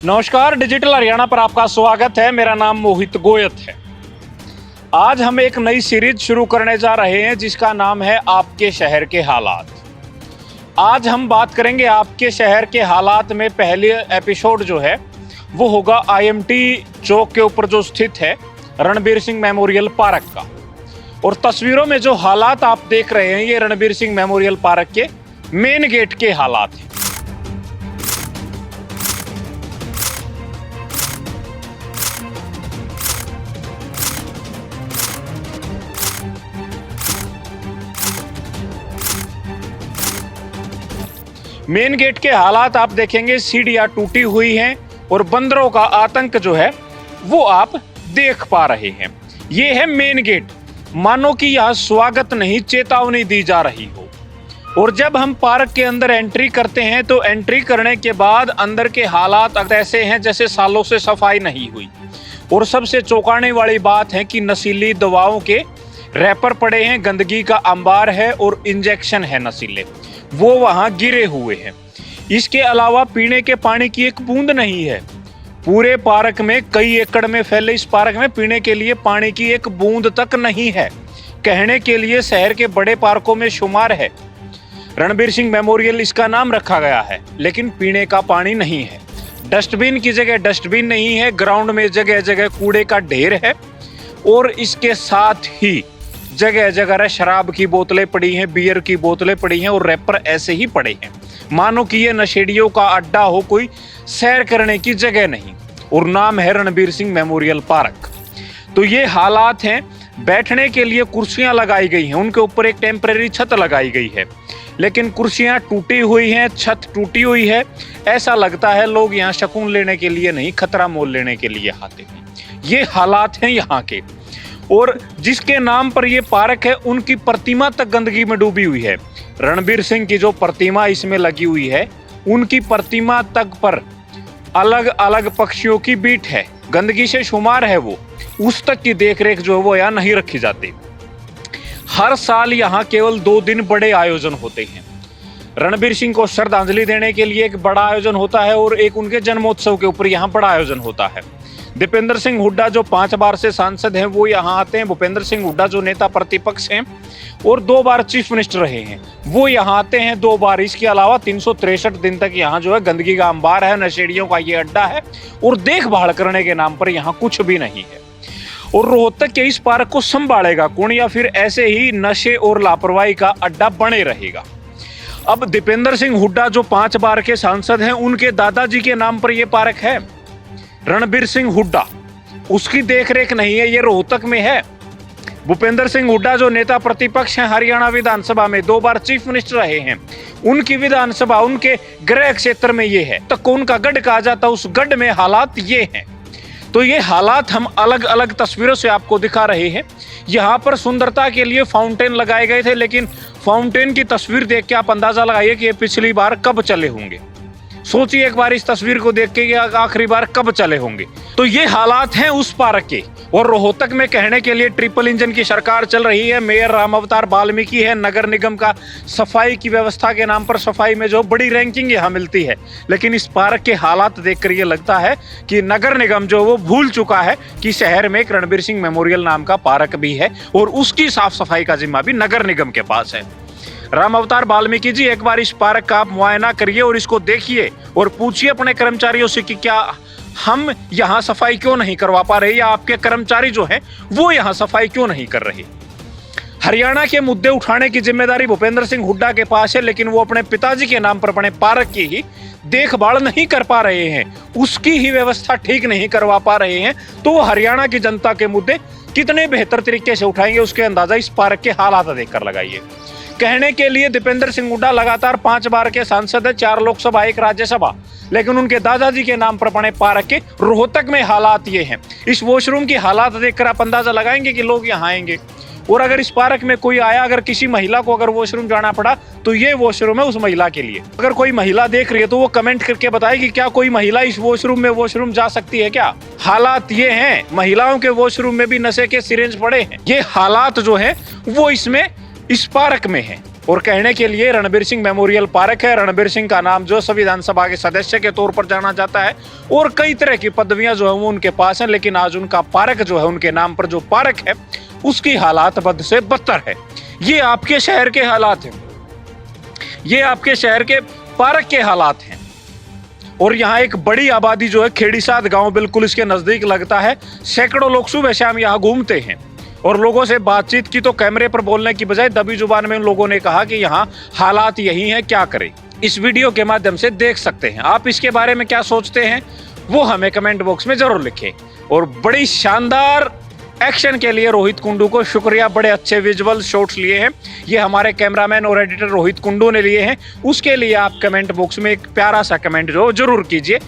नमस्कार, डिजिटल हरियाणा पर आपका स्वागत है। मेरा नाम मोहित गोयत है। आज हम एक नई सीरीज शुरू करने जा रहे हैं जिसका नाम है आपके शहर के हालात। आज हम बात करेंगे आपके शहर के हालात में पहले एपिसोड जो है वो होगा IMT चौक के ऊपर जो स्थित है रणबीर सिंह मेमोरियल पार्क का। और तस्वीरों में जो हालात आप देख रहे हैं ये रणबीर सिंह मेमोरियल पार्क के मेन गेट के हालात हैं। मेन गेट के हालात आप देखेंगे, सीढ़ियां टूटी हुई हैं और बंदरों का आतंक जो है वो आप देख पा रहे हैं। ये है मेन गेट, मानो कि यहां स्वागत नहीं चेतावनी दी जा रही हो। और जब हम पार्क के अंदर एंट्री करते हैं तो एंट्री करने के बाद अंदर के हालात ऐसे हैं जैसे सालों से सफाई नहीं हुई। और सबसे चौंकाने वाली बात है कि नशीली दवाओं के रैपर पड़े हैं, गंदगी का अंबार है और इंजेक्शन है नशीले, वो वहां गिरे हुए हैं। इसके अलावा पीने के पानी की एक बूंद नहीं है। पूरे पार्क में कई एकड़ में फैले इस पार्क में पीने के लिए पानी की एक बूंद तक नहीं है। कहने के लिए शहर के बड़े पार्कों में शुमार है। रणबीर सिंह मेमोरियल इसका नाम रखा गया है, लेकिन पीने का पानी नहीं है। डस्टबिन की जगह डस्टबिन नहीं है। ग्राउंड में जगह जगह कूड़े का ढेर है और इसके साथ ही जगह जगह शराब की बोतलें पड़ी हैं, बियर की बोतलें पड़ी हैं और रैपर ऐसे ही पड़े हैं, मानो कि ये नशेड़ियों का अड्डा हो, कोई सैर करने की जगह नहीं। और नाम है रणबीर सिंह मेमोरियल पार्क। तो ये हालात हैं। बैठने के लिए कुर्सियां लगाई गई हैं, उनके ऊपर एक टेम्परेरी छत लगाई गई है, लेकिन कुर्सियां टूटी हुई हैं, छत टूटी हुई है। ऐसा लगता है लोग यहाँ शकून लेने के लिए नहीं, खतरा मोल लेने के लिए आते हैं। ये हालात हैं यहाँ के। और जिसके नाम पर ये पार्क है उनकी प्रतिमा तक गंदगी में डूबी हुई है। रणबीर सिंह की जो प्रतिमा इसमें लगी हुई है उनकी प्रतिमा तक पर अलग अलग पक्षियों की बीट है, गंदगी से शुमार है वो। उस तक की देखरेख जो है वो यहाँ नहीं रखी जाती। हर साल यहाँ केवल 2 दिन बड़े आयोजन होते हैं। रणबीर सिंह को श्रद्धांजलि देने के लिए एक बड़ा आयोजन होता है और एक उनके जन्मोत्सव के ऊपर यहाँ बड़ा आयोजन होता है। दीपेंद्र सिंह हुड्डा जो 5 बार से सांसद हैं वो यहाँ आते हैं। भूपेंद्र सिंह हुड्डा जो नेता प्रतिपक्ष हैं और 2 बार चीफ मिनिस्टर रहे हैं वो यहाँ आते हैं 2 बार। इसके अलावा 363 दिन तक यहाँ जो है गंदगी का अंबार है, नशेड़ियों का ये अड्डा है और देखभाल करने के नाम पर यहाँ कुछ भी नहीं है। और रोहतक के इस पार्क को संभालेगा कौन, या फिर ऐसे ही नशे और लापरवाही का अड्डा बने रहेगा। अब दीपेंद्र सिंह हुड्डा जो 5 बार के सांसद हैं उनके दादाजी के नाम पर यह पार्क है, रणबीर सिंह हुड्डा, उसकी देखरेख नहीं है, ये रोहतक में है। भूपेंद्र सिंह हुड्डा जो नेता प्रतिपक्ष हैं, हरियाणा विधानसभा में 2 बार चीफ मिनिस्टर रहे हैं, उनकी विधानसभा उनके गृह क्षेत्र में ये है। तक उनका गढ़ कहा जाता, उस गढ़ में हालात ये हैं। तो ये हालात हम अलग अलग तस्वीरों से आपको दिखा रहे हैं। यहाँ पर सुंदरता के लिए फाउंटेन लगाए गए थे, लेकिन फाउंटेन की तस्वीर देख के आप अंदाजा लगाइए कि ये पिछली बार कब चले होंगे। सोचिए एक बार इस तस्वीर को देख के आखिरी बार कब चले होंगे। तो ये हालात हैं उस पार्क के। और रोहतक में कहने के लिए ट्रिपल इंजन की सरकार चल रही है। मेयर राम अवतार वाल्मीकि है। नगर निगम का सफाई की व्यवस्था के नाम पर सफाई में जो बड़ी रैंकिंग यहाँ मिलती है, लेकिन इस पार्क के हालात देखकर ये लगता है कि नगर निगम जो वो भूल चुका है कि शहर में एक रणबीर सिंह मेमोरियल नाम का पार्क भी है और उसकी साफ सफाई का जिम्मा भी नगर निगम के पास है। राम अवतार वाल्मीकि जी, एक बार इस पार्क का आप मुआयना करिए और इसको देखिए और पूछिए अपने कर्मचारियों से कि क्या हम यहाँ सफाई क्यों नहीं करवा पा रहे, या आपके कर्मचारी जो हैं वो यहाँ सफाई क्यों नहीं कर रहे। हरियाणा के मुद्दे उठाने की जिम्मेदारी भूपेंद्र सिंह हुड्डा के पास है, लेकिन वो अपने पिताजी के नाम पर अपने पार्क की ही देखभाल नहीं कर पा रहे हैं, उसकी ही व्यवस्था ठीक नहीं करवा पा रहे हैं। तो वो हरियाणा की जनता के मुद्दे कितने बेहतर तरीके से उठाएंगे उसके अंदाजा इस पार्क के हालात देखकर लगाइए। कहने के लिए दीपेंद्र सिंह हुड्डा लगातार 5 बार के सांसद है, 4 लोकसभा 1 राज्यसभा, लेकिन उनके दादाजी के नाम पर बने पार्क के रोहतक में हालात ये हैं। इस वॉशरूम की हालात देखकर आप अंदाजा लगाएंगे कि लोग यहाँ आएंगे। और अगर इस पार्क में कोई आया, अगर किसी महिला को अगर वॉशरूम जाना पड़ा तो ये वॉशरूम है उस महिला के लिए। अगर कोई महिला देख रही है तो वो कमेंट करके बताए कि क्या कोई महिला इस वॉशरूम में वॉशरूम जा सकती है क्या। हालात ये हैं, महिलाओं के वॉशरूम में भी नशे के सिरिंज पड़े हैं। ये हालात जो है वो इसमें इस पार्क में है और कहने के लिए रणबीर सिंह मेमोरियल पार्क है। रणबीर सिंह का नाम जो संविधान सभा के सदस्य के तौर पर जाना जाता है और कई तरह की पदवियां जो है वो उनके पास हैं, लेकिन आज उनका पार्क जो है, उनके नाम पर जो पार्क है उसकी हालात बद से बदतर है। ये आपके शहर के हालात हैं, ये आपके शहर के पार्क के हालात हैं। और यहाँ एक बड़ी आबादी जो है, खेड़ीसाद गांव बिल्कुल इसके नजदीक लगता है। सैकड़ों लोग सुबह शाम यहाँ घूमते हैं और लोगों से बातचीत की तो कैमरे पर बोलने की बजाय दबी जुबान में उन लोगों ने कहा कि यहाँ हालात यही हैं, क्या करें। इस वीडियो के माध्यम से देख सकते हैं। आप इसके बारे में क्या सोचते हैं वो हमें कमेंट बॉक्स में जरूर लिखें। और बड़ी शानदार एक्शन के लिए रोहित कुंडू को शुक्रिया, बड़े अच्छे विजुअल शॉट्स लिए हैं, ये हमारे कैमरामैन और एडिटर रोहित कुंडू ने लिए हैं। उसके लिए आप कमेंट बॉक्स में एक प्यारा सा कमेंट जो जरूर कीजिए।